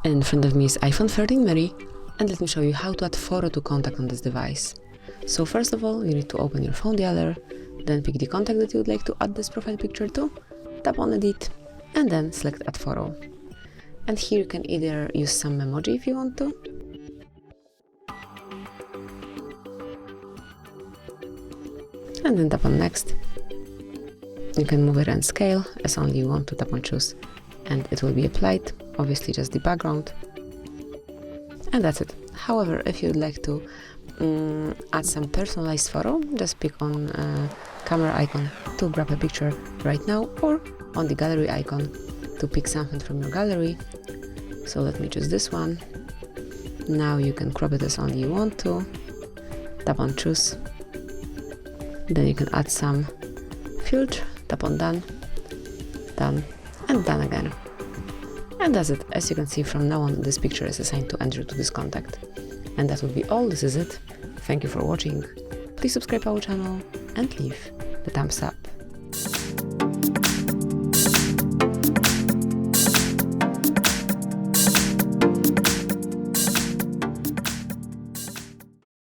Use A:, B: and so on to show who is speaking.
A: In front of me is iPhone 13 mini, and let me show you how to add photo to contact on this device. So first of all, you need to open your phone dialer, then pick the contact that you would like to add this profile picture to, tap on edit, and then select add photo. And here you can either use some emoji if you want to, and then tap on next. You can move it and scale as only you want to, tap on choose, and it will be applied, obviously just the background, and that's it. However, if you'd like to add some personalized photo, just pick on camera icon to grab a picture right now, or on the gallery icon to pick something from your gallery. So let me choose this one. Now you can crop it as only you want to, tap on choose, then you can add some filter, tap on done, done, and done again. And that's it. As you can see, from now on this picture is assigned to Andrew to this contact. And that will be all. This is it. Thank you for watching. Please subscribe our channel and leave the thumbs up.